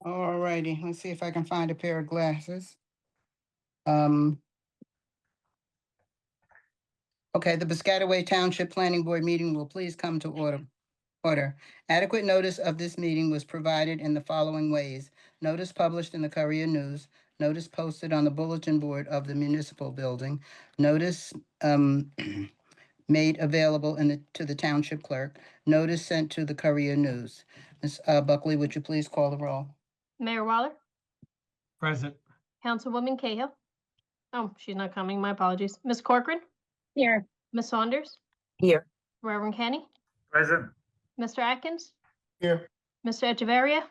All righty, let's see if I can find a pair of glasses. Um, okay, the Piscataway Township Planning Board meeting will please come to order. Adequate notice of this meeting was provided in the following ways. Notice published in the Courier News, notice posted on the bulletin board of the municipal building, notice made available to the township clerk, notice sent to the Courier News. Ms. Buckley, would you please call the roll? Mayor Waller, Present. Councilwoman Cahill. Oh, she's not coming. My apologies. Ms. Corcoran, Here. Ms. Saunders, Here. Reverend Kenny, Present. Mr. Atkins, Here. Mr. Echeverria,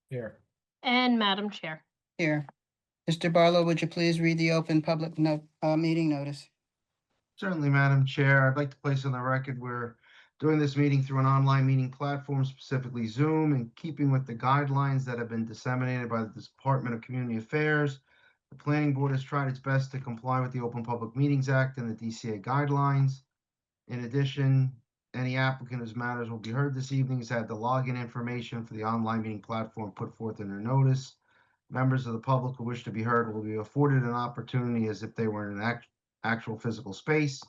Here. and Madam Chair. Here. Mr. Barlow, would you please read the open public meeting notice? Certainly, Madam Chair. I'd like to place on the record we're doing this meeting through an online meeting platform, specifically Zoom, in keeping with the guidelines that have been disseminated by the Department of Community Affairs. The Planning Board has tried its best to comply with the Open Public Meetings Act and the DCA guidelines. In addition, any applicant whose matters will be heard this evening has had the login information for the online meeting platform put forth in their notice. Members of the public who wish to be heard will be afforded an opportunity as if they were in an actual physical space.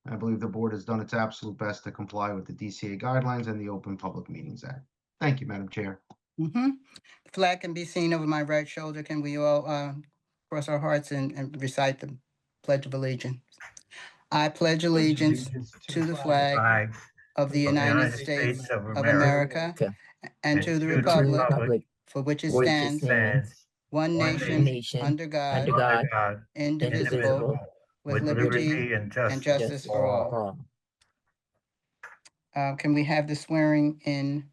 I believe the board has done its absolute best to comply with the DCA guidelines and the Open Public Meetings Act. Thank you, Madam Chair. The flag can be seen over my right shoulder. Can we all cross our hearts and recite the Pledge of Allegiance? I pledge allegiance to the flag of the United States of America and to the republic for which it stands, one nation, under God, indivisible, with liberty and justice for all. Can we have the swearing in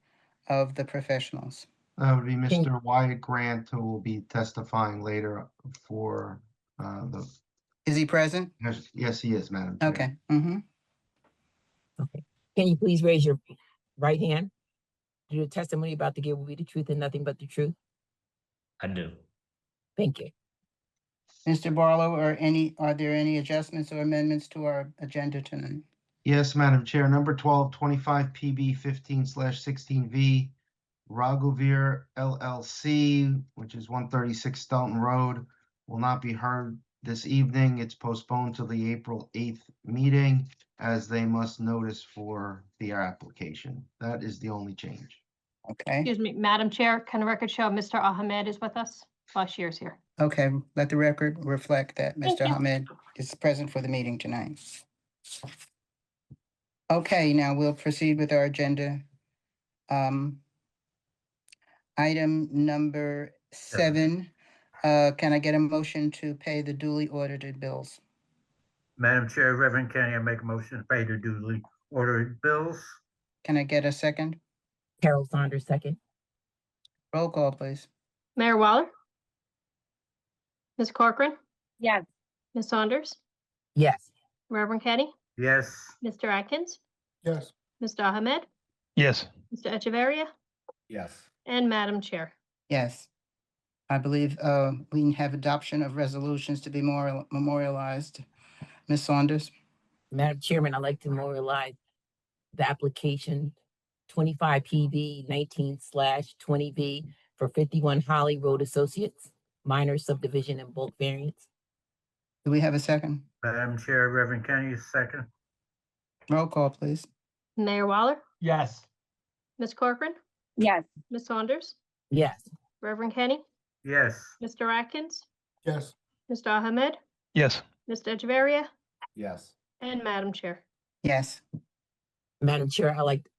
of the professionals? That would be Mr. Wyatt Grant, who will be testifying later for the. Is he present? Yes, he is, Madam Chair. Okay. Okay. Can you please raise your right hand? Do the testimony about to give will be the truth and nothing but the truth? I do. Thank you. Mr. Barlow, are there any adjustments or amendments to our agenda tonight? Yes, Madam Chair. Number 1225 PB 15/16V, Raghuveer LLC, which is 136 Stelton Road, will not be heard this evening. It's postponed to the April 8th meeting as they must notice for their application. That is the only change. Okay. Excuse me, Madam Chair, can the record show Mr. Ahmed is with us? Bashir's here. Okay, let the record reflect that Thank Mr. you. Ahmed is present for the meeting tonight. Okay, now we'll proceed with our agenda. Item number 7, can I get a motion to pay the duly audited bills? Madam Chair, Reverend Kenny, I make a motion to pay the duly ordered bills. Can I get a second? Carol Saunders, second. Roll call, please. Mayor Waller, Ms. Corcoran, Yes. Ms. Saunders, Yes. Reverend Kenny, Yes. Mr. Atkins, Yes. Mr. Ahmed, Yes. Mr. Echeverria, Yes. and Madam Chair. Yes. I believe we have adoption of resolutions to be memorialized. Ms. Saunders? Madam Chairman, I'd like to memorialize the application 25 PV 19/20V for 51 Holly Road Associates, minor subdivision and bulk variance. Do we have a second? Madam Chair, Reverend Kenny, second. Roll call, please. Mayor Waller, Yes. Ms. Corcoran, Yes. Ms. Saunders, Yes. Reverend Kenny, Yes. Mr. Atkins, Yes. Mr. Ahmed, Yes. Mr. Echeverria, Yes. and Madam Chair. Yes. Madam Chair, I like to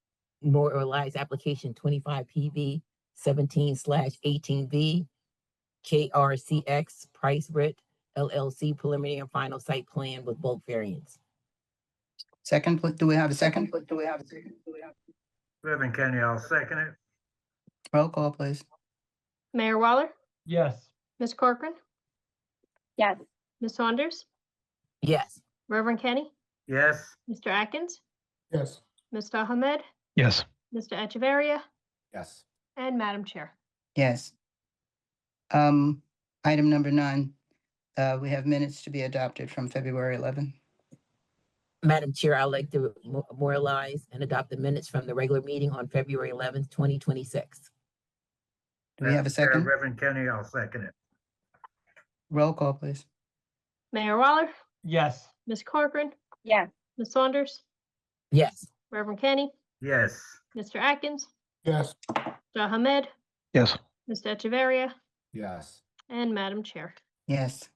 memorialize application 25 PV 17/18V, KRCX Price Writ LLC preliminary and final site plan with bulk variance. Second, do we have a second? Reverend Kenny, I'll second it. Roll call, please. Mayor Waller, Yes. Ms. Corcoran, Yes. Ms. Saunders, Yes. Reverend Kenny, Yes. Mr. Atkins, Yes. Mr. Ahmed, Yes. Mr. Echeverria, Yes. and Madam Chair. Yes. Item number 9, we have minutes to be adopted from February 11th. Madam Chair, I'd like to memorialize and adopt the minutes from the regular meeting on February 11th, 2026. Do we have a Madam Chair, second? Reverend Kenny, I'll second it. Roll call, please. Mayor Waller, Yes. Ms. Corcoran, Yes. Ms. Saunders, Yes. Reverend Kenny, Yes. Mr. Atkins, Yes. Jahamed, Yes. Mr. Echeverria, Yes. and Madam Chair. Yes.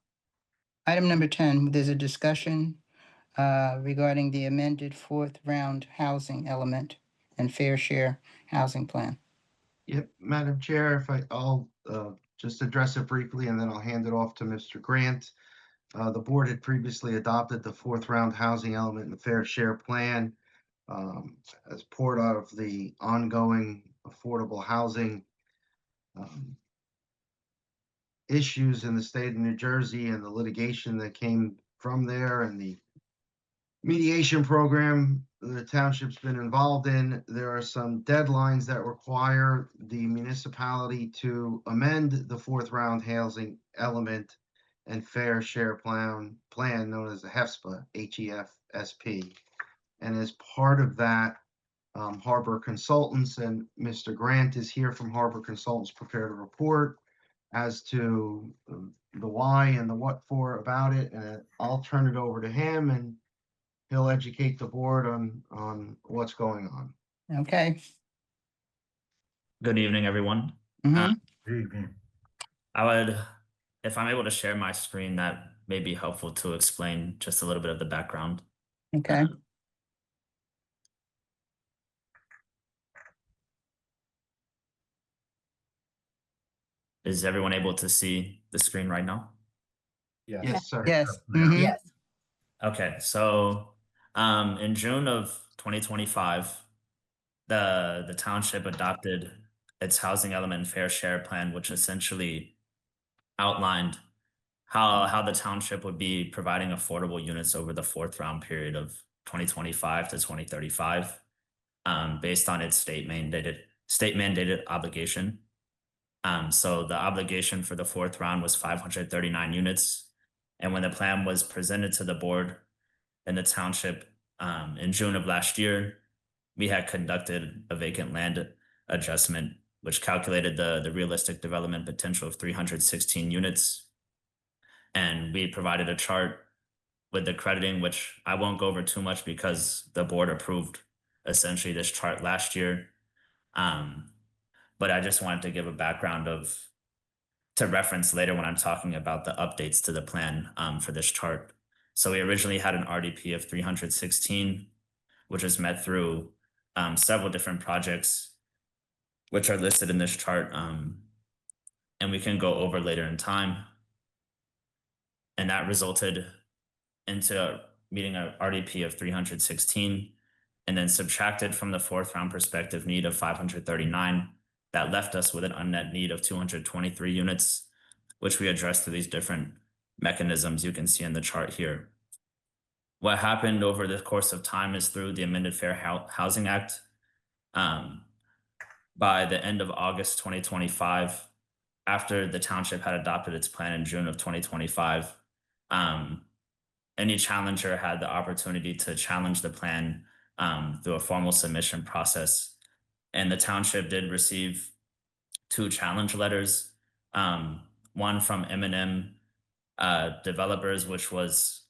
Item number 10, there's a discussion regarding the amended fourth round housing element and fair share housing plan. Yep, Madam Chair, I'll just address it briefly and then I'll hand it off to Mr. Grant. The board had previously adopted the fourth round housing element and fair share plan as part of the ongoing affordable housing issues in the state of New Jersey and the litigation that came from there and the mediation program the township's been involved in. There are some deadlines that require the municipality to amend the fourth round housing element and fair share plan known as the HEFSPA, HEFSP. And as part of that, Harbor Consultants and Mr. Grant is here from Harbor Consultants prepared a report as to the why and the what for about it. And I'll turn it over to him and he'll educate the board on what's going on. Okay. Good evening, everyone. Mhm. Good evening. If I'm able to share my screen, that may be helpful to explain just a little bit of the background. Okay. Is everyone able to see the screen right now? Yes, sir. Yes. Yeah. Mhm. Yes. Okay, so in June of 2025, the township adopted its housing element fair share plan, which essentially outlined how the township would be providing affordable units over the fourth round period of 2025 to 2035, based on its state mandated obligation. So the obligation for the fourth round was 539 units. And when the plan was presented to the board and the township in June of last year, we had conducted a vacant land adjustment, which calculated the realistic development potential of 316 units. And we provided a chart with the crediting, which I won't go over too much because the board approved essentially this chart last year. But I just wanted to give a background to reference later when I'm talking about the updates to the plan for this chart. So we originally had an RDP of 316, which was met through several different projects, which are listed in this chart, and we can go over later in time. And that resulted into meeting an RDP of 316, and then subtracted from the fourth round perspective need of 539. That left us with an unmet need of 223 units, which we addressed through these different mechanisms you can see in the chart here. What happened over the course of time is through the amended Fair Housing Act. By the end of August 2025, after the township had adopted its plan in June of 2025, any challenger had the opportunity to challenge the plan through a formal submission process. And the township did receive 2 challenge letters, one from M&M developers, which was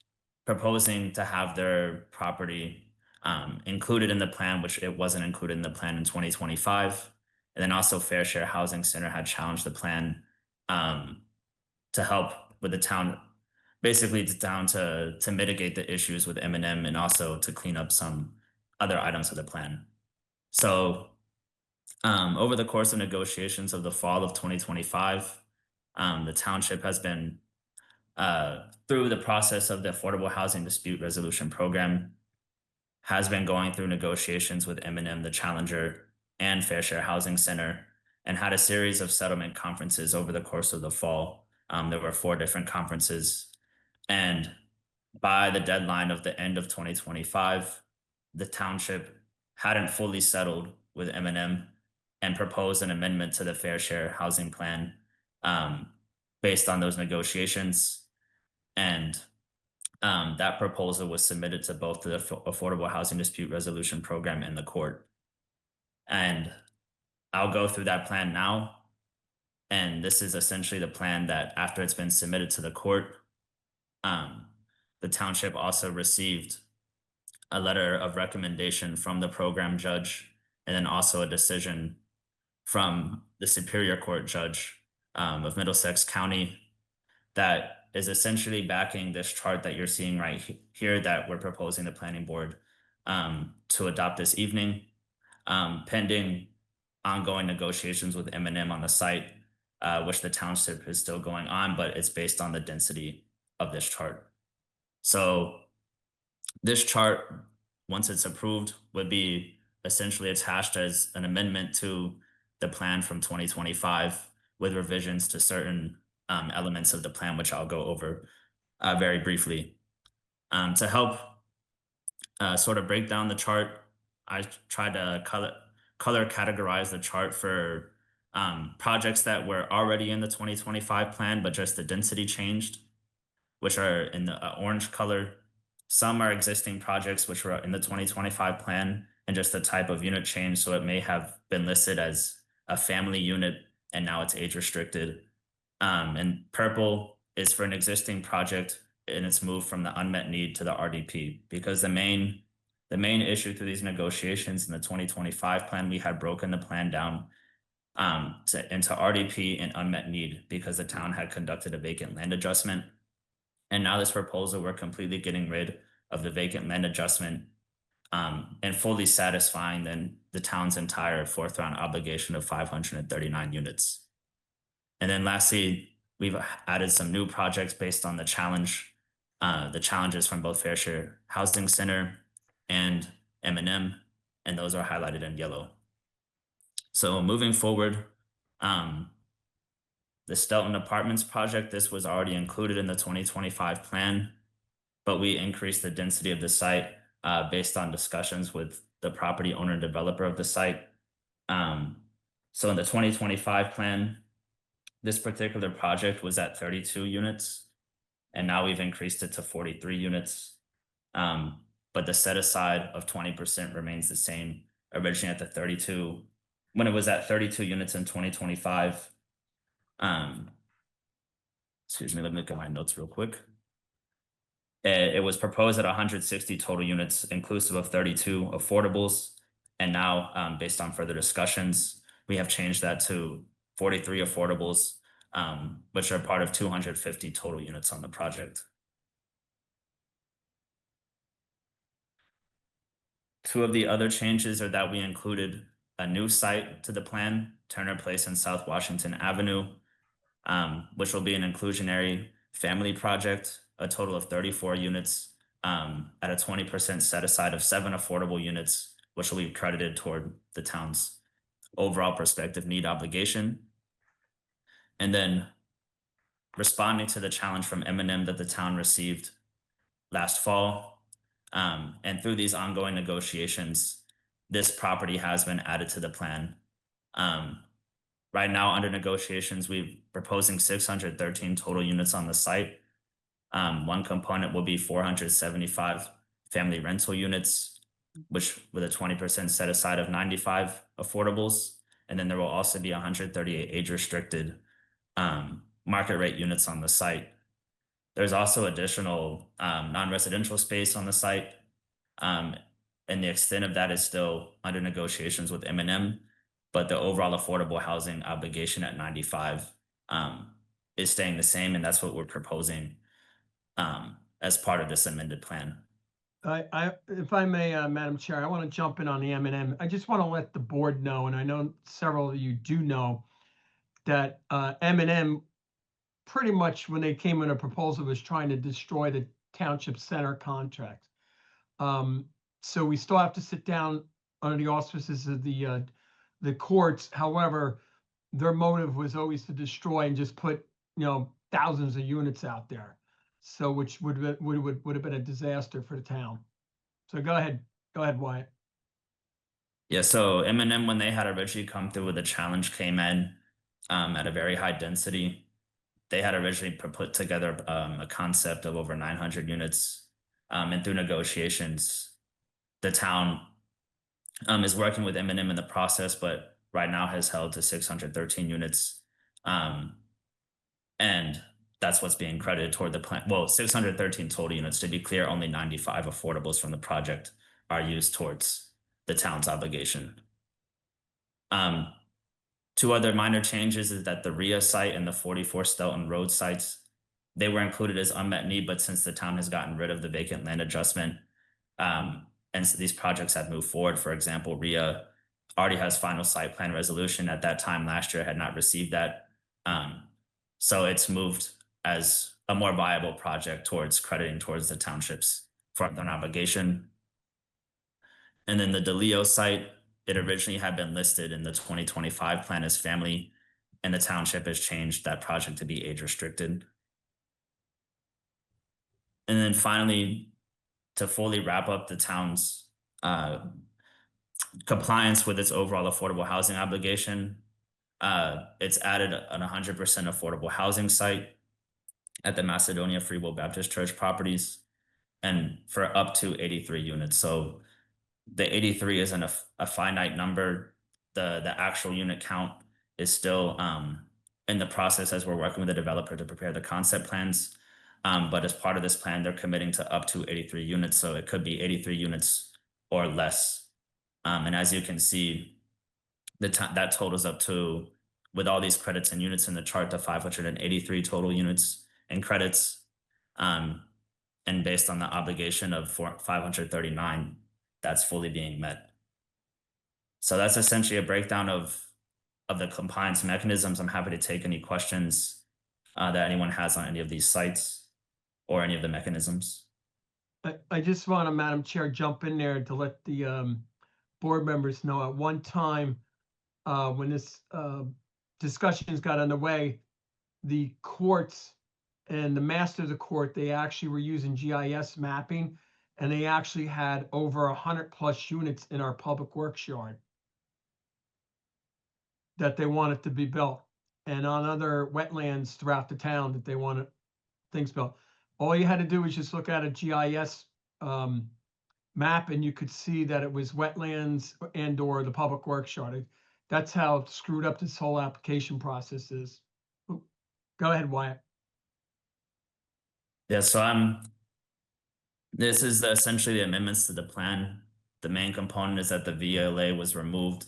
proposing to have their property included in the plan, which it wasn't included in the plan in 2025. And then also Fair Share Housing Center had challenged the plan to help with the town, basically down to mitigate the issues with M&M and also to clean up some other items of the plan. So over the course of negotiations of the fall of 2025, the township has been through the process of the Affordable Housing Dispute Resolution Program, has been going through negotiations with M&M, the challenger, and Fair Share Housing Center, and had a series of settlement conferences over the course of the fall. There were 4 different conferences, and by the deadline of the end of 2025, the township hadn't fully settled with M&M and proposed an amendment to the Fair Share Housing Plan based on those negotiations. And that proposal was submitted to both the Affordable Housing Dispute Resolution Program and the court. And I'll go through that plan now. And this is essentially the plan that after it's been submitted to the court, the township also received a letter of recommendation from the program judge, and then also a decision from the Superior Court judge of Middlesex County that is essentially backing this chart that you're seeing right here that we're proposing the planning board to adopt this evening, pending ongoing negotiations with M&M on the site, which the township is still going on, but it's based on the density of this chart. So this chart, once it's approved, would be essentially attached as an amendment to the plan from 2025 with revisions to certain elements of the plan, which I'll go over very briefly. To help sort of break down the chart, I tried to color categorize the chart for projects that were already in the 2025 plan, but just the density changed, which are in the orange color. Some are existing projects which were in the 2025 plan and just the type of unit change. So it may have been listed as a family unit and now it's age restricted. And purple is for an existing project and it's moved from the unmet need to the RDP, because the main issue through these negotiations in the 2025 plan, we had broken the plan down into RDP and unmet need because the town had conducted a vacant land adjustment. And now this proposal, we're completely getting rid of the vacant land adjustment and fully satisfying then the town's entire fourth round obligation of 539 units. And then lastly, we've added some new projects based on the challenges from both Fair Share Housing Center and M&M, and those are highlighted in yellow. So moving forward, the Stelton Apartments project, this was already included in the 2025 plan, but we increased the density of the site based on discussions with the property owner and developer of the site. So in the 2025 plan, this particular project was at 32 units, and now we've increased it to 43 units. But the set aside of 20% remains the same, originally at the 32, when it was at 32 units in 2025. Excuse me, let me look at my notes real quick. It was proposed at 160 total units, inclusive of 32 affordables. And now, based on further discussions, we have changed that to 43 affordables, which are part of 250 total units on the project. Two of the other changes are that we included a new site to the plan, Turner Place and South Washington Avenue, which will be an inclusionary family project, a total of 34 units at a 20% set aside of 7 affordable units, which will be credited toward the town's overall prospective need obligation. And then responding to the challenge from M&M that the town received last fall, and through these ongoing negotiations, this property has been added to the plan. Right now, under negotiations, we're proposing 613 total units on the site. One component will be 475 family rental units, which with a 20% set aside of 95 affordables. And then there will also be 138 age-restricted market rate units on the site. There's also additional non-residential space on the site. And the extent of that is still under negotiations with M&M, but the overall affordable housing obligation at 95 is staying the same, and that's what we're proposing as part of this amended plan. If I may, Madam Chair, I want to jump in on the M&M. I just want to let the board know, and I know several of you do know, that M&M pretty much, when they came in a proposal, was trying to destroy the township center contract. So we still have to sit down under the auspices of the courts. However, their motive was always to destroy and just put, thousands of units out there. So which would have been a disaster for the town. So go ahead, Wyatt. Yeah, so M&M, when they had originally come through with a challenge, came in at a very high density. They had originally put together a concept of over 900 units, and through negotiations, the town is working with M&M in the process, but right now has held to 613 units. And that's what's being credited toward the plan. Well, 613 total units. To be clear, only 95 affordables from the project are used towards the town's obligation. Two other minor changes is that the RIA site and the 44 Stelton Road sites, they were included as unmet need, but since the town has gotten rid of the vacant land adjustment, and so these projects have moved forward. For example, RIA already has final site plan resolution. At that time last year, had not received that. So it's moved as a more viable project towards crediting towards the township's front obligation. And then the DeLeo site, it originally had been listed in the 2025 plan as family, and the township has changed that project to be age restricted. And then finally, to fully wrap up the town's compliance with its overall affordable housing obligation, it's added an 100% affordable housing site at the Macedonia Free Will Baptist Church properties, and for up to 83 units. So the 83 isn't a finite number. The actual unit count is still in the process as we're working with the developer to prepare the concept plans. But as part of this plan, they're committing to up to 83 units. So it could be 83 units or less. And as you can see, that totals up to, with all these credits and units in the chart, to 583 total units and credits. And based on the obligation of 539, that's fully being met. So that's essentially a breakdown of the compliance mechanisms. I'm happy to take any questions that anyone has on any of these sites or any of the mechanisms. I just want to, Madam Chair, jump in there to let the board members know at one time when this discussions got underway, the courts and the master of the court, they actually were using GIS mapping, and they actually had over 100+ units in our public works yard that they wanted to be built, and on other wetlands throughout the town that they wanted things built. All you had to do was just look at a GIS map, and you could see that it was wetlands and or the public works yard. That's how screwed up this whole application process is. Go ahead, Wyatt. Yeah, so this is essentially the amendments to the plan. The main component is that the VLA was removed.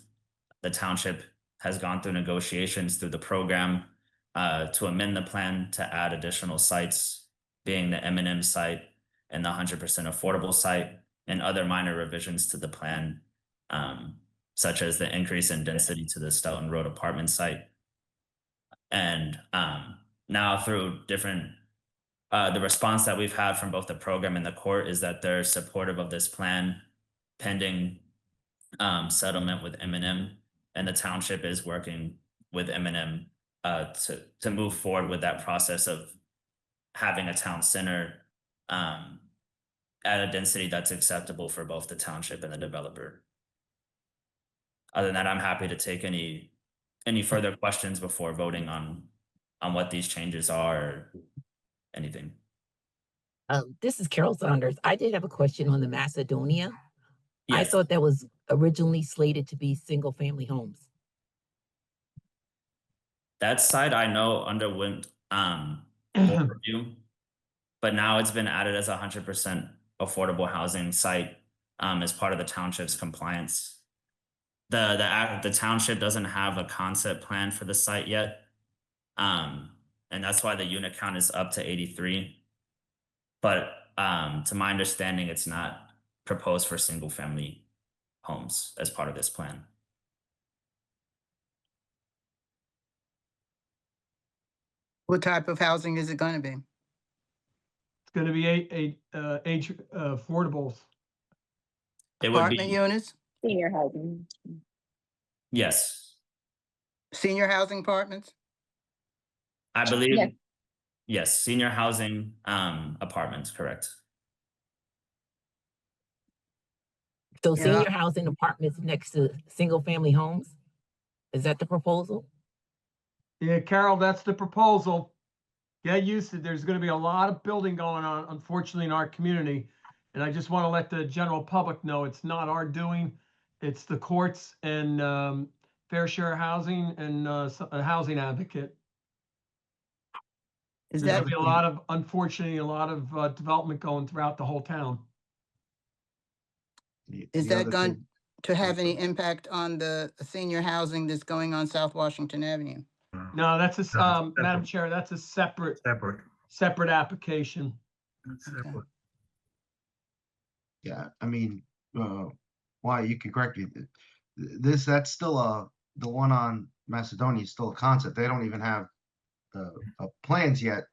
The township has gone through negotiations through the program to amend the plan to add additional sites, being the M&M site and the 100% affordable site, and other minor revisions to the plan, such as the increase in density to the Stelton Road apartment site. And now through different, the response that we've had from both the program and the court is that they're supportive of this plan pending settlement with M&M, and the township is working with M&M to move forward with that process of having a town center at a density that's acceptable for both the township and the developer. Other than that, I'm happy to take any further questions before voting on what these changes are or anything. This is Carol Saunders. I did have a question on the Macedonia. I Yes, thought that was originally slated to be single family homes. that site I know underwent board review, but now it's been added as a 100% affordable housing site as part of the township's compliance. The township doesn't have a concept plan for the site yet, and that's why the unit count is up to 83. But to my understanding, it's not proposed for single family homes as part of this plan. What type of housing is it going to be? It's going to be age affordables. It would Apartment be, units, Senior housing. yes, senior housing apartments? I believe, Yes. yes, senior housing apartments, correct. So Yeah. senior housing apartments next to single family homes? Is that the proposal? Yeah, Carol, that's the proposal. Get used to it. There's going to be a lot of building going on, unfortunately, in our community. And I just want to let the general public know it's not our doing. It's the courts and Fair Share Housing and a housing advocate Is There's that, gonna be a lot of, unfortunately, a lot of development going throughout the whole town. is The that other going thing- to have any impact on the senior housing that's going on South Washington Avenue? No, that's a, No, Madam separate. Chair, that's a separate Separate. application. Separate. Yeah, I mean, why, you can correct me. That's still the one on Macedonia is still a concept. They don't even have plans yet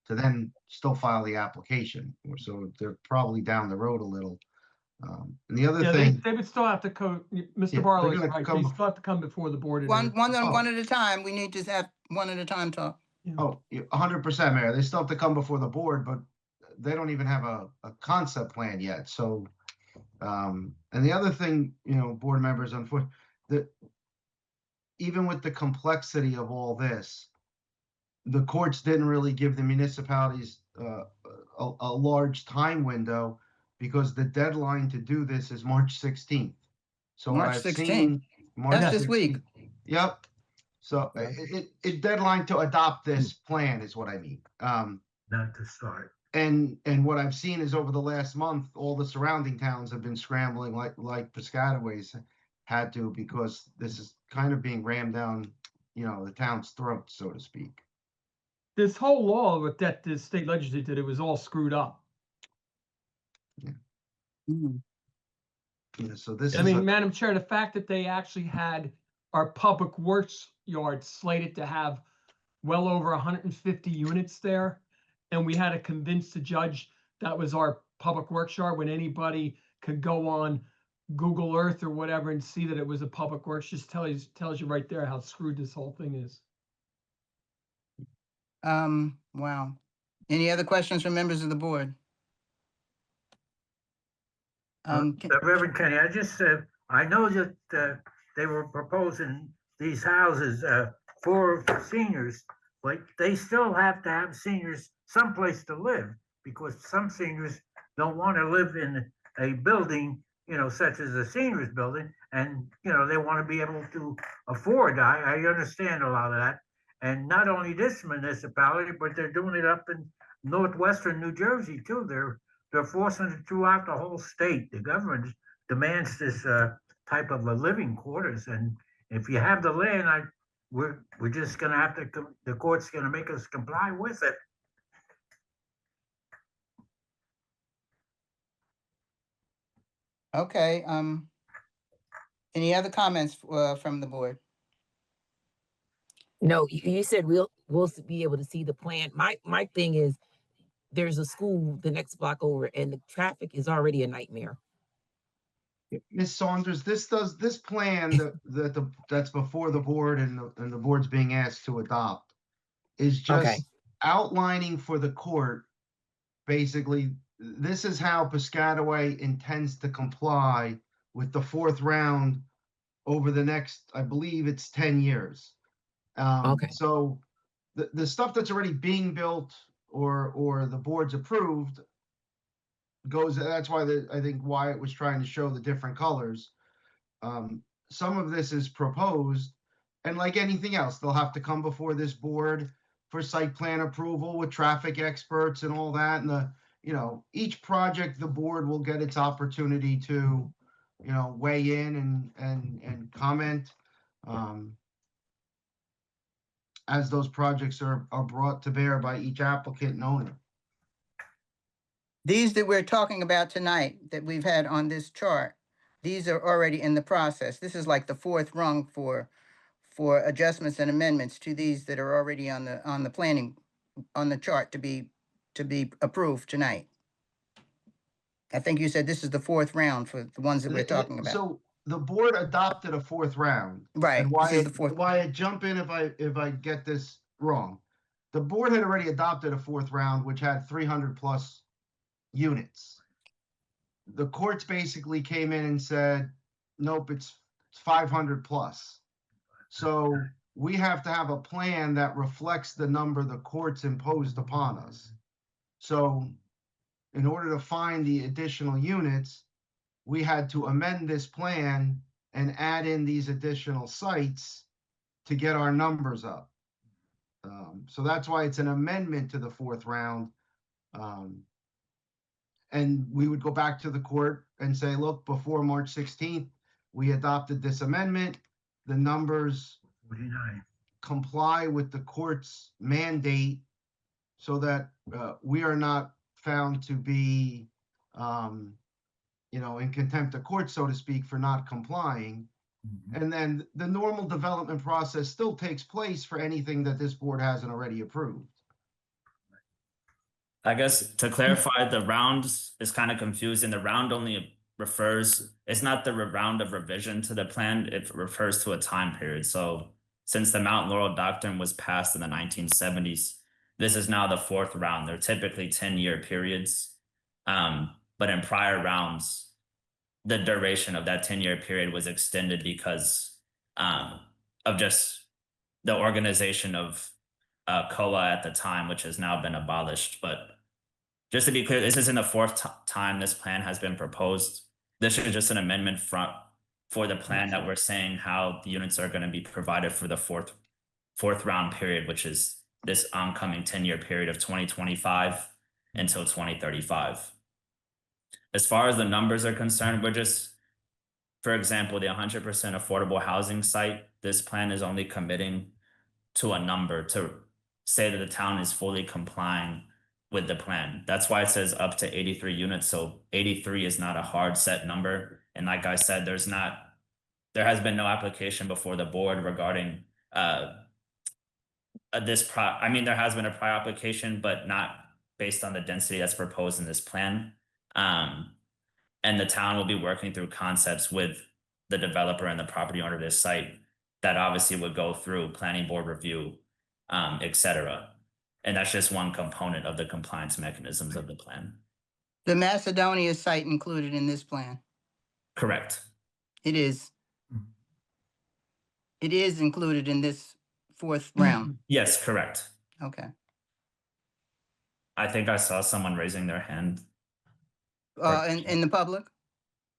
to then still file the application. So they're probably down the road a little. And the other Yeah, thing, they would still have to go, Yeah, Mr. they're Barlow's gonna right, come they bef- still have to come before the board. One Oh. at a time. We need to have one at a time talk. 100%, Mayor, they still have to come before the board, but they don't even have a concept plan yet. So, and the other thing, board members, unfortunately, that even with the complexity of all this, the courts didn't really give the municipalities a large time window because the deadline to do this is March 16th. So what March I've 16th. seen, March That's this week. 16th. Yep. So it deadline to adopt this plan is what I mean. Not to start. And what I've seen is over the last month, all the surrounding towns have been scrambling like Piscataway's had to, because this is kind of being rammed down, the town's throat, so to speak. This whole law with that the state legislature did, it was all screwed up. Mhm. So this I is mean, Madam Chair, the fact that they actually had our public works yard slated to have well over 150 units there, and we had to convince the judge that was our public works yard, when anybody could go on Google Earth or whatever and see that it was a public works, just tells you right there how screwed this whole thing is. Wow. Any other questions from members of the board? Reverend Kenny, I just said, I know that they were proposing these houses for seniors, but they still have to have seniors someplace to live, because some seniors don't want to live in a building, such as a seniors building, and, they want to be able to afford. I understand a lot of that. And not only this municipality, but they're doing it up in northwestern New Jersey too. They're forcing it throughout the whole state. The government demands this type of a living quarters, and if you have the land, we're just gonna have to. The court's gonna make us comply with it. Okay, any other comments from the board? No, you said we'll be able to see the plan. My thing is, there's a school the next block over, and the traffic is already a nightmare. Ms. Saunders, this plan that's before the board and the board's being asked to adopt is just Okay. outlining for the court, basically, this is how Piscataway intends to comply with the fourth round over the next, I believe it's 10 years. Okay. So the stuff that's already being built or the board's approved that's why I think Wyatt was trying to show the different colors. Some of this is proposed, and like anything else, they'll have to come before this board for site plan approval with traffic experts and all that. And each project, the board will get its opportunity to, weigh in and comment as those projects are brought to bear by each applicant and owner. These that we're talking about tonight that we've had on this chart, these are already in the process. This is like the fourth rung for adjustments and amendments to these that are already on the planning, on the chart to be approved tonight. I think you said this is the fourth round for the ones that we're talking about. So the board adopted a fourth round. Right, And this is the fourth. Wyatt, jump in if I get this wrong. The board had already adopted a fourth round, which had 300 plus units. The courts basically came in and said, nope, it's 500 plus. So we have to have a plan that reflects the number the courts imposed upon us. So in order to find the additional units, we had to amend this plan and add in these additional sites to get our numbers up. So that's why it's an amendment to the fourth round. And we would go back to the court and say, look, before March 16th, we adopted this amendment. The numbers 49. comply with the court's mandate so that we are not found to be, in contempt of court, so to speak, for not complying. And then the normal development process still takes place for anything that this board hasn't already approved. I guess to clarify, the round is kind of confusing. The round only refers, it's not the round of revision to the plan, it refers to a time period. So since the Mount Laurel Doctrine was passed in the 1970s, this is now the fourth round. They're typically 10-year periods. But in prior rounds, the duration of that 10-year period was extended because of just the organization of COA at the time, which has now been abolished. But just to be clear, this isn't the fourth time this plan has been proposed. This is just an amendment for the plan that we're saying how the units are going to be provided for the fourth round period, which is this oncoming 10-year period of 2025 until 2035. As far as the numbers are concerned, we're just, for example, the 100% affordable housing site, this plan is only committing to a number to say that the town is fully complying with the plan. That's why it says up to 83 units. So 83 is not a hard set number. And like I said, there has been no application before the board regarding there has been a prior application, but not based on the density that's proposed in this plan. And the town will be working through concepts with the developer and the property owner of this site that obviously would go through planning board review, et cetera. And that's just one component of the compliance mechanisms of the plan. The Macedonia site included in this plan? Correct. It is. It is included in this fourth round? Yes, correct. Okay. I think I saw someone raising their hand. In the public?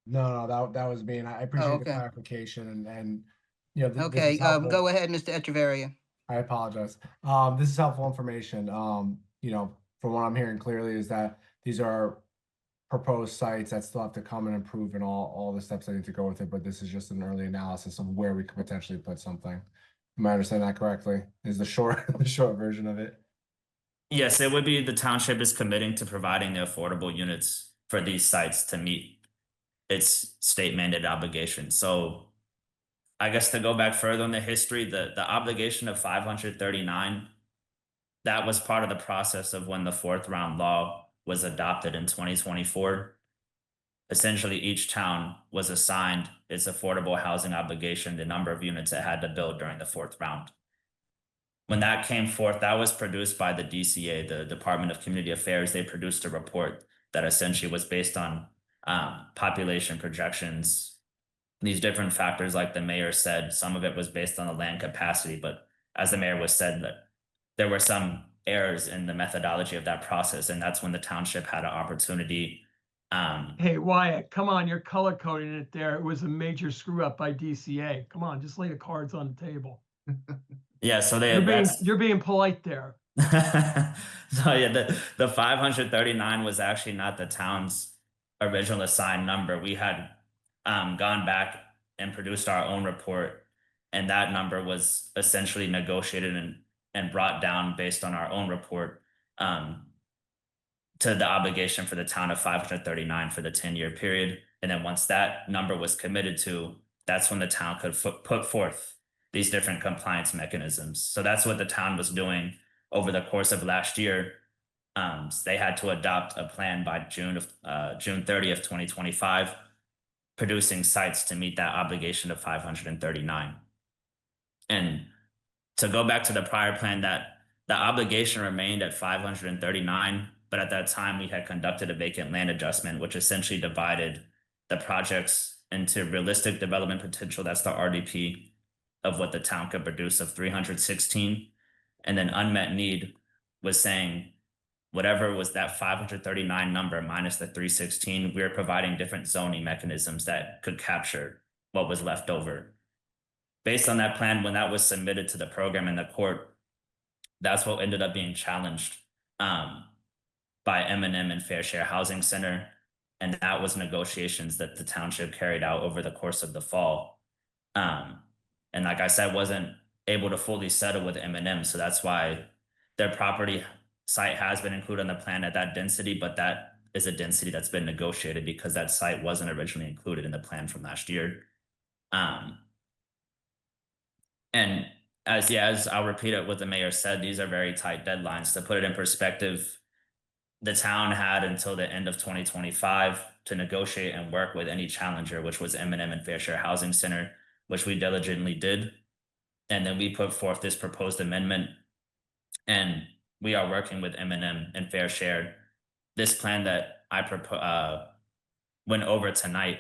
No, that was me, and I appreciate the okay. clarification and this Okay, is helpful. go ahead, Mr. Echeverria. I apologize. This is helpful information. From what I'm hearing clearly is that these are proposed sites that still have to come and improve and all the steps that need to go with it, but this is just an early analysis of where we could potentially put something. Am I understanding that correctly? Is the short version of it? Yes, it would be the township is committing to providing the affordable units for these sites to meet its state mandated obligation. So I guess to go back further in the history, the obligation of 539, that was part of the process of when the fourth round law was adopted in 2024. Essentially, each town was assigned its affordable housing obligation, the number of units it had to build during the fourth round. When that came forth, that was produced by the DCA, the Department of Community Affairs. They produced a report that essentially was based on population projections, these different factors, like the mayor said. Some of it was based on the land capacity, but as the mayor was said, that there were some errors in the methodology of that process, and that's when the township had an opportunity. Hey, Wyatt, come on, you're color coding it there. It was a major screw up by DCA. Come on, just lay the cards on the table. Yeah, so You're being polite there. So yeah, the 539 was actually not the town's original assigned number. We had gone back and produced our own report, and that number was essentially negotiated and brought down based on our own report to the obligation for the town of 539 for the 10-year period. And then once that number was committed to, that's when the town could put forth these different compliance mechanisms. So that's what the town was doing over the course of last year. They had to adopt a plan by June 30th, 2025, producing sites to meet that obligation of 539. And to go back to the prior plan, that the obligation remained at 539, but at that time we had conducted a vacant land adjustment, which essentially divided the projects into realistic development potential, that's the RDP, of what the town could produce of 316, and then unmet need was saying whatever was that 539 number minus the 316, we were providing different zoning mechanisms that could capture what was left over. Based on that plan, when that was submitted to the program in the court, that's what ended up being challenged by M&M and Fair Share Housing Center. And that was negotiations that the township carried out over the course of the fall. And like I said, wasn't able to fully settle with M&M. So that's why their property site has been included on the plan at that density, but that is a density that's been negotiated because that site wasn't originally included in the plan from last year. And as I'll repeat it, what the mayor said, these are very tight deadlines. To put it in perspective, the town had until the end of 2025 to negotiate and work with any challenger, which was M&M and Fair Share Housing Center, which we diligently did. And then we put forth this proposed amendment, and we are working with M&M and Fair Share. This plan that I went over tonight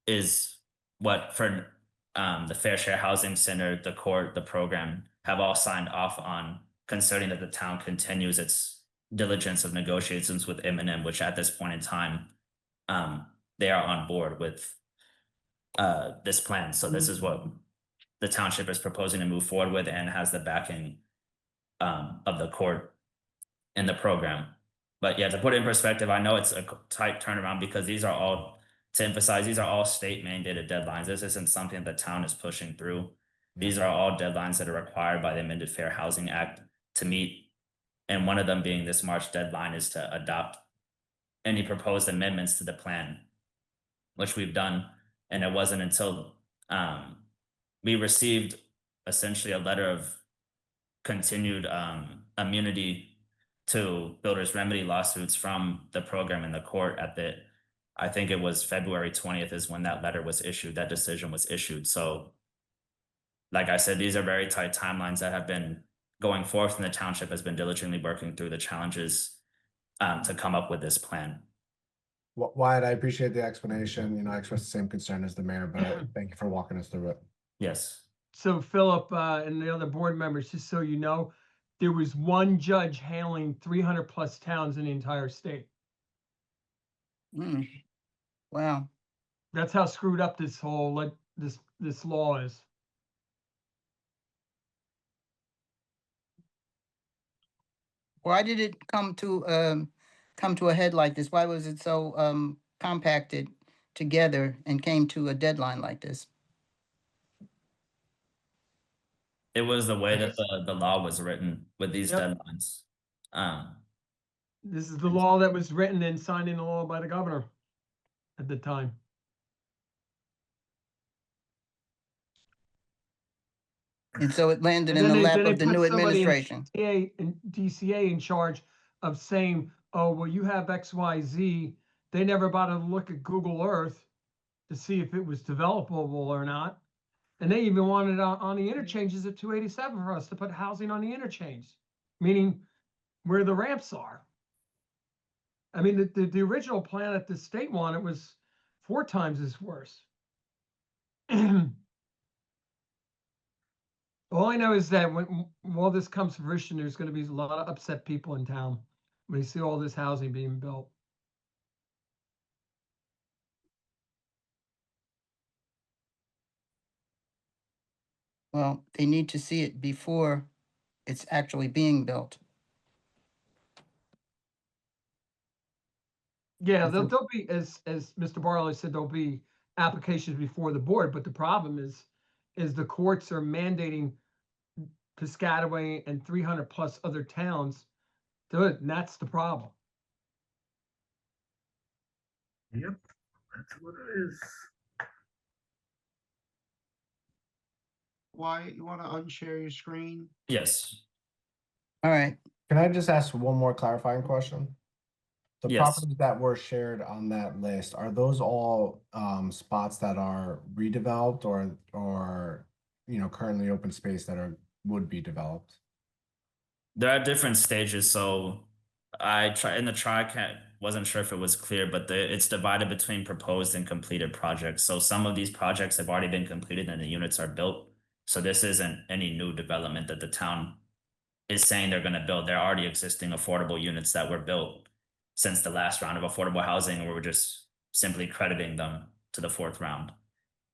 is what for the Fair Share Housing Center, the court, the program have all signed off on, concerning that the town continues its diligence of negotiations with M&M, which at this point in time, they are on board with this plan. So this is what the township is proposing to move forward with, and has the backing of the court and the program. But yeah, to put it in perspective, I know it's a tight turnaround because these are all, to emphasize, these are all state mandated deadlines. This isn't something the town is pushing through. These are all deadlines that are required by the amended Fair Housing Act to meet. And one of them being this March deadline is to adopt any proposed amendments to the plan, which we've done. And it wasn't until we received essentially a letter of continued immunity to builders remedy lawsuits from the program and the court at the, I think it was February 20th is when that letter was issued, that decision was issued. So like I said, these are very tight timelines that have been going forth, and the township has been diligently working through the challenges to come up with this plan. Wyatt, I appreciate the explanation. You know, I express the same concern as the mayor, but thank you for walking us through it. Yes. So Philip and the other board members, just so you know, there was one judge handling 300 plus towns in the entire state. Wow. That's how screwed up this whole this law is. Why did it come to a head like this? Why was it so compacted together and came to a deadline like this? It was the way that the law was written with these Yep. deadlines. This is the law that was written and signed into law by the governor at the time. And so it landed And in the then lap they of the put new somebody in administration. DCA in charge of saying, oh, well, you have XYZ. They never bothered to look at Google Earth to see if it was developable or not. And they even wanted on the interchanges at 287 for us to put housing on the interchange, meaning where the ramps are. I mean, the original plan that the state wanted was 4 times as worse. All I know is that when all this comes to fruition, there's going to be a lot of upset people in town when they see all this housing being built. Well, they need to see it before it's actually being built. Yeah, there'll be, as Mr. Barlow said, there'll be applications before the board, but the problem is the courts are mandating Piscataway and 300 plus other towns do it, and that's the problem. Yep, that's what it is. Wyatt, you want to unshare your screen? Yes. All right. Can I just ask one more clarifying question? The Yes. properties that were shared on that list, are those all spots that are redeveloped or you know, currently open space that would be developed? There are different stages. So wasn't sure if it was clear, but it's divided between proposed and completed projects. So some of these projects have already been completed and the units are built. So this isn't any new development that the town is saying they're going to build. They're already existing affordable units that were built since the last round of affordable housing, and we're just simply crediting them to the 4th round.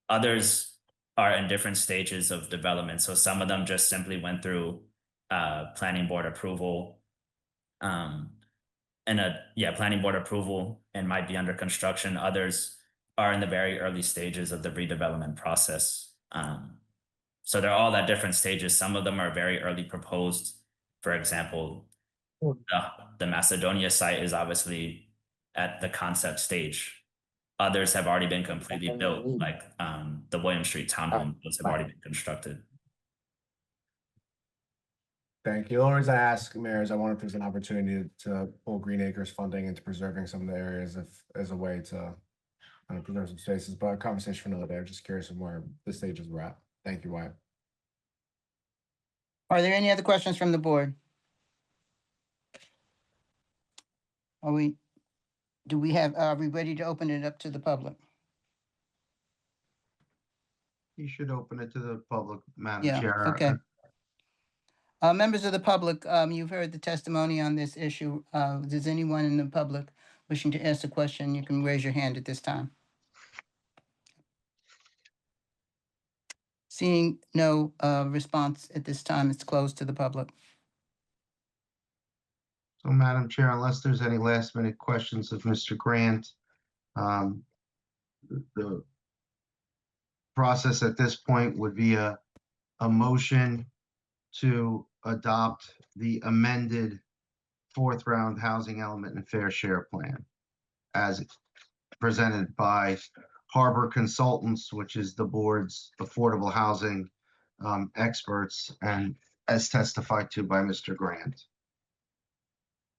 Others are in different stages of development. So some of them just simply went through planning board approval. Planning board approval and might be under construction. Others are in the very early stages of the redevelopment process. So they're all at different stages. Some of them are very early proposed. For example, the Macedonia site is obviously at the concept stage. Others have already been completely built, like the William Street townhome, those have already been constructed. Thank you. The only reason I ask, Mayor, is I wonder if there's an opportunity to pull Green Acres funding into preserving some of the areas as a way to preserve some spaces, but a conversation for another day. I'm just curious of where the stages we're at. Thank you, Wyatt. Are there any other questions from the board? Are we ready to open it up to the public? You should open it to the public, Madam Yeah, Chair. okay. Members of the public, you've heard the testimony on this issue. Does anyone in the public wishing to ask a question? You can raise your hand at this time. Seeing no response at this time, it's closed to the public. So, Madam Chair, unless there's any last minute questions of Mr. Grant, the process at this point would be a motion to adopt the amended fourth round housing element and fair share plan as presented by Harbor Consultants, which is the board's affordable housing experts, and as testified to by Mr. Grant.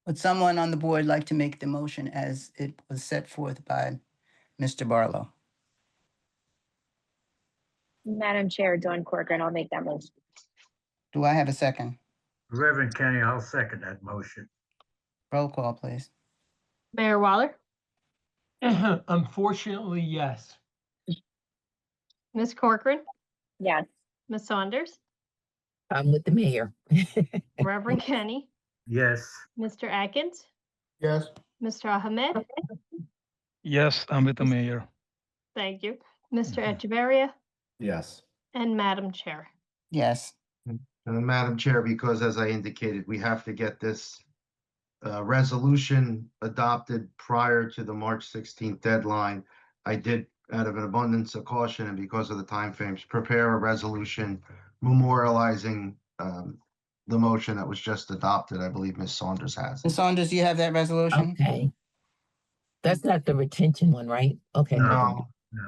Would someone on the board like to make the motion as it was set forth by Mr. Barlow? Madam Chair, Dawn Corcoran, I'll make that motion. Do I have a second? Reverend Kenny, I'll second that motion. Roll call, please. Mayor Waller, Unfortunately, yes. Ms. Corcoran, Yes. Ms. Saunders, I'm with the mayor. Reverend Kenny, Yes. Mr. Atkins, Yes. Mr. Ahmed. Yes, I'm with the mayor. Thank you. Mr. Echeverria Yes. and Madam Chair. Yes. Madam Chair, because as I indicated, we have to get this resolution adopted prior to the March 16th deadline. I did, out of an abundance of caution and because of the timeframes, prepare a resolution memorializing the motion that was just adopted. I believe Ms. Saunders has. Ms. Saunders, do you have that resolution? Okay. That's not the retention one, right? Okay. No. No.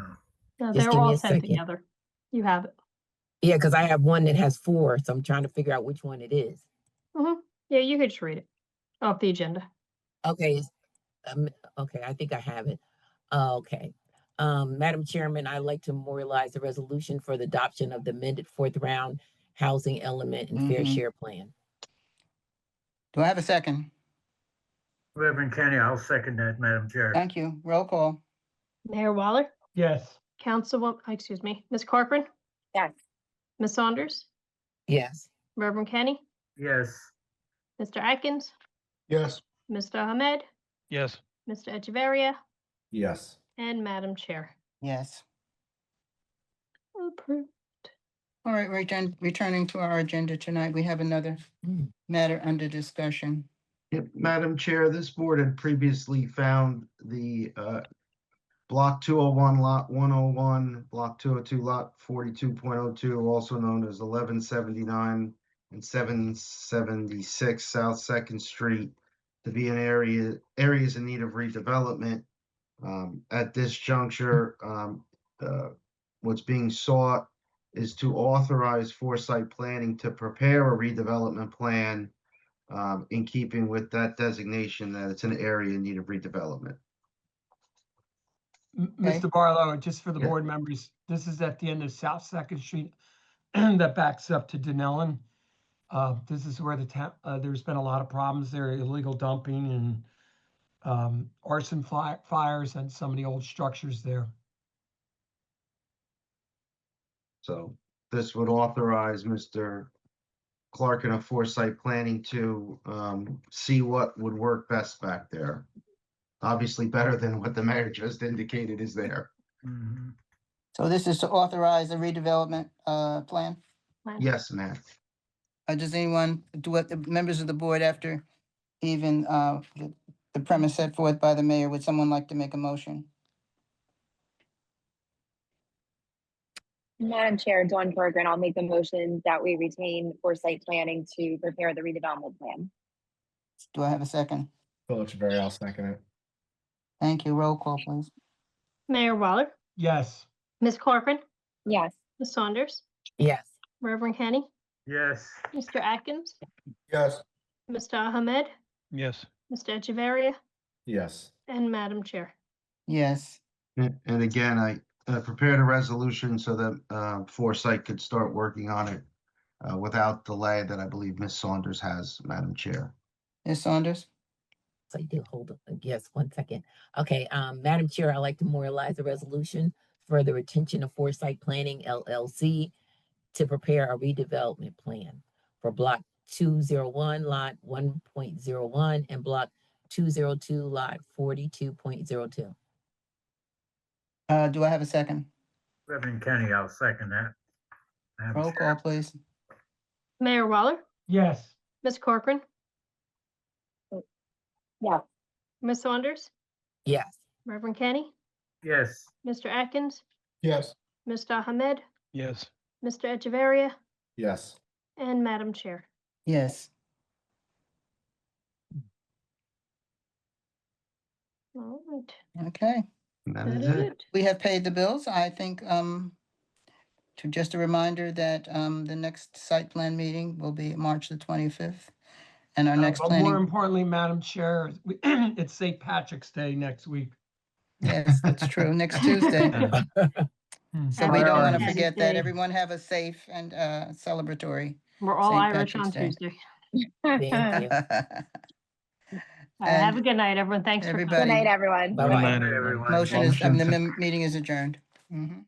No, Just they're give me all a sent second. together. You have it. Yeah, because I have one that has 4, so I'm trying to figure out which one it is. Yeah, you could just read it off the agenda. Okay. Okay, I think I have it. Okay. Madam Chairman, I'd like to memorialize the resolution for the adoption of the amended fourth round housing element and fair Mhm. share plan. Do I have a second? Reverend Kenny, I'll second that, Madam Chair. Thank you. Roll call. Mayor Waller, Yes. Ms. Corcoran, Yes. Ms. Saunders, Yes. Reverend Kenny, Yes. Mr. Atkins, Yes. Mr. Ahmed, Yes. Mr. Echeverria, Yes. and Madam Chair. Yes. Approved. All right, returning to our agenda tonight, we have another matter under discussion. Yep, Madam Chair, this board had previously found the Block 201, Lot 101, Block 202, Lot 42.02, also known as 1179 and 776 South Second Street, to be areas in need of redevelopment. At this juncture, what's being sought is to authorize Foresight Planning to prepare a redevelopment plan in keeping with that designation that it's an area in need of redevelopment. Mr. Barlow, just for the Yeah. board members, this is at the end of South Second Street that backs up to Denellen. This is where there's been a lot of problems there, illegal dumping and arson fires and some of the old structures there. So this would authorize Mr. Clark and a Foresight Planning to see what would work best back there. Obviously better than what the mayor just indicated is there. Mhm. So this is to authorize a redevelopment plan? Yes, ma'am. Does anyone, do what the members of the board after even the premise set forth by the mayor, would someone like to make a motion? Madam Chair, Dawn Corcoran, I'll make the motion that we retain foresight planning to prepare the redevelopment plan. Do I have a second? Philip Taveri, I'll second it. Thank you. Roll call, please. Mayor Waller, Yes. Ms. Corcoran, Yes. Ms. Saunders, Yes. Reverend Kenny, Yes. Mr. Atkins, Yes. Mr. Ahmed, Yes. Mr. Echeverria, Yes. and Madam Chair. Yes. And again, I prepared a resolution so that Foresight could start working on it without delay that I believe Ms. Saunders has, Madam Chair. Ms. Saunders? So you do hold on. Yes, 1 second. Okay, Madam Chair, I'd like to memorialize a resolution for the retention of Foresight Planning LLC to prepare a redevelopment plan for Block 201, Lot 1.01, and Block 202, Lot 42.02. Do I have a second? Reverend Kenny, I'll second that. Madam Roll Chair. call, please. Mayor Waller, Yes. Ms. Corcoran, Yes. Ms. Saunders, Yes. Reverend Kenny, Yes. Mr. Atkins, Yes. Mr. Ahmed, Yes. Mr. Echeverria, Yes. and Madam Chair. Yes. All right, Okay. That that is is it. it. We have paid the bills. I think, to just a reminder that the next site plan meeting will be March the 25th. And our next But more planning, importantly, Madam Chair, it's St. Patrick's Day next week. yes, that's true, next Tuesday. So we Happy don't want to St. forget Patty's that. Day. Everyone have a safe and celebratory. We're all St. Irish Patrick's on Day. Tuesday. Thank you. Have a And good night, everyone. Thanks for coming. Good everybody, night, everyone. Bye-bye. Good night, Everyone. motion is, Motion the to- meeting is adjourned. Mhm.